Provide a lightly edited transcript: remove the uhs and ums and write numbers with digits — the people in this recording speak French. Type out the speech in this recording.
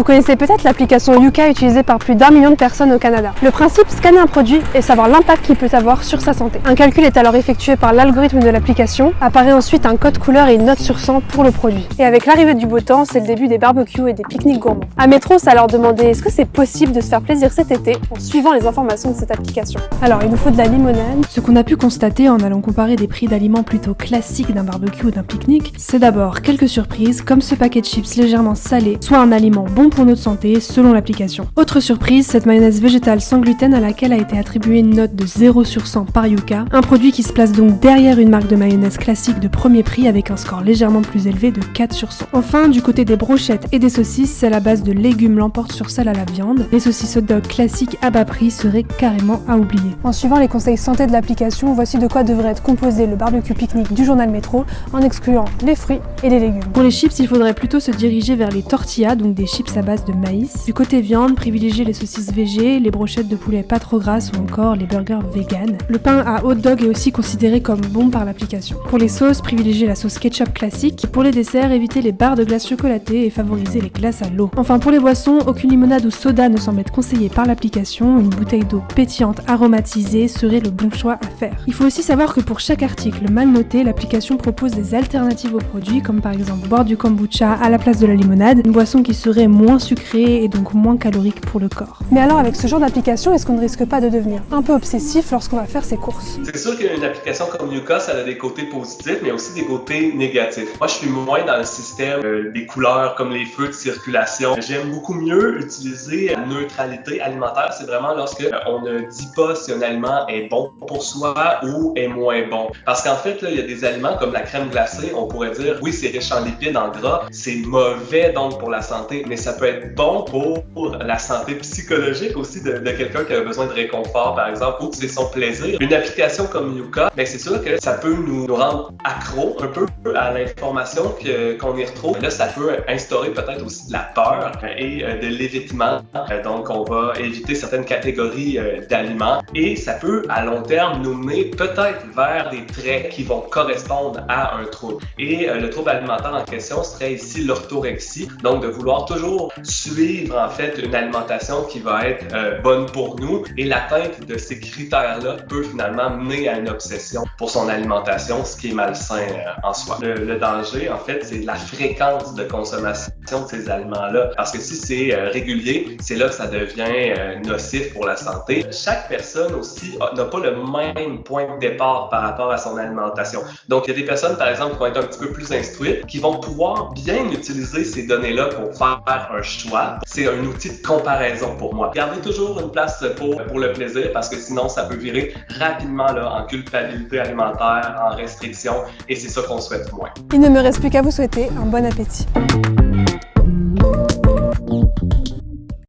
Vous connaissez peut-être l'application Yuka utilisée par plus d'1 million de personnes au Canada. Le principe, scanner un produit et savoir l'impact qu'il peut avoir sur sa santé. Un calcul est alors effectué par l'algorithme de l'application, apparaît ensuite un code couleur et une note sur 100 pour le produit. Et avec l'arrivée du beau temps, c'est le début des barbecues et des pique-niques gourmands. À Métro, ça leur demandait est-ce que c'est possible de se faire plaisir cet été en suivant les informations de cette application. Alors, il nous faut de la limonade. Ce qu'on a pu constater en allant comparer des prix d'aliments plutôt classiques d'un barbecue ou d'un pique-nique, c'est d'abord quelques surprises comme ce paquet de chips légèrement salé, soit un aliment bon pour notre santé selon l'application. Autre surprise, cette mayonnaise végétale sans gluten à laquelle a été attribuée une note de 0 sur 100 par Yuka, un produit qui se place donc derrière une marque de mayonnaise classique de premier prix avec un score légèrement plus élevé de 4 sur 100. Enfin, du côté des brochettes et des saucisses, celle à base de légumes l'emporte sur celle à la viande. Les saucisses hot dog classiques à bas prix seraient carrément à oublier. En suivant les conseils santé de l'application, voici de quoi devrait être composé le barbecue pique-nique du journal Métro en excluant les fruits et les légumes. Pour les chips, il faudrait plutôt se diriger vers les tortillas, donc des chips à base de maïs. Du côté viande, privilégier les saucisses végé, les brochettes de poulet pas trop grasses ou encore les burgers vegan. Le pain à hot dog est aussi considéré comme bon par l'application. Pour les sauces, privilégier la sauce ketchup classique. Pour les desserts, éviter les barres de glace chocolatée et favoriser les glaces à l'eau. Enfin, pour les boissons, aucune limonade ou soda ne semble être conseillée par l'application. Une bouteille d'eau pétillante aromatisée serait le bon choix à faire. Il faut aussi savoir que pour chaque article mal noté, l'application propose des alternatives aux produits, comme par exemple boire du kombucha à la place de la limonade, une boisson qui serait moins sucrée et donc moins calorique pour le corps. Mais alors avec ce genre d'application, est-ce qu'on ne risque pas de devenir un peu obsessif lorsqu'on va faire ses courses? C'est sûr qu'une application comme Yuka, ça a des côtés positifs, mais aussi des côtés négatifs. Moi, je suis moins dans le système des couleurs comme les feux de circulation. J'aime beaucoup mieux utiliser la neutralité alimentaire. C'est vraiment lorsque on ne dit pas si un aliment est bon pour soi ou est moins bon. Parce qu'en fait, là, il y a des aliments comme la crème glacée, on pourrait dire oui, c'est riche en lipides, en gras, c'est mauvais donc pour la santé, mais ça peut être bon pour la santé psychologique aussi de quelqu'un qui a besoin de réconfort, par exemple, ou c'est son plaisir. Une application comme Yuka, ben c'est sûr que ça peut nous rendre accro un peu à l'information qu'on y retrouve. Là, ça peut instaurer peut-être aussi de la peur et de l'évitement. Donc, on va éviter certaines catégories d'aliments et ça peut, à long terme, nous mener peut-être vers des traits qui vont correspondre à un trouble. Et le trouble alimentaire en question serait ici l'orthorexie, donc de vouloir toujours suivre en fait une alimentation qui va être bonne pour nous et l'atteinte de ces critères-là peut finalement mener à une obsession pour son alimentation, ce qui est malsain en soi. Le danger, en fait, c'est la fréquence de consommation de ces aliments-là, parce que si c'est régulier, c'est là que ça devient nocif pour la santé. Chaque personne aussi n'a pas le même point de départ par rapport à son alimentation. Donc, il y a des personnes, par exemple, qui vont être un petit peu plus instruites, qui vont pouvoir bien utiliser ces données-là pour faire un choix. C'est un outil de comparaison pour moi. Gardez toujours une place pour le plaisir, parce que sinon, ça peut virer rapidement là, en culpabilité alimentaire, en restriction, et c'est ça qu'on souhaite moins. Il ne me reste plus qu'à vous souhaiter un bon appétit.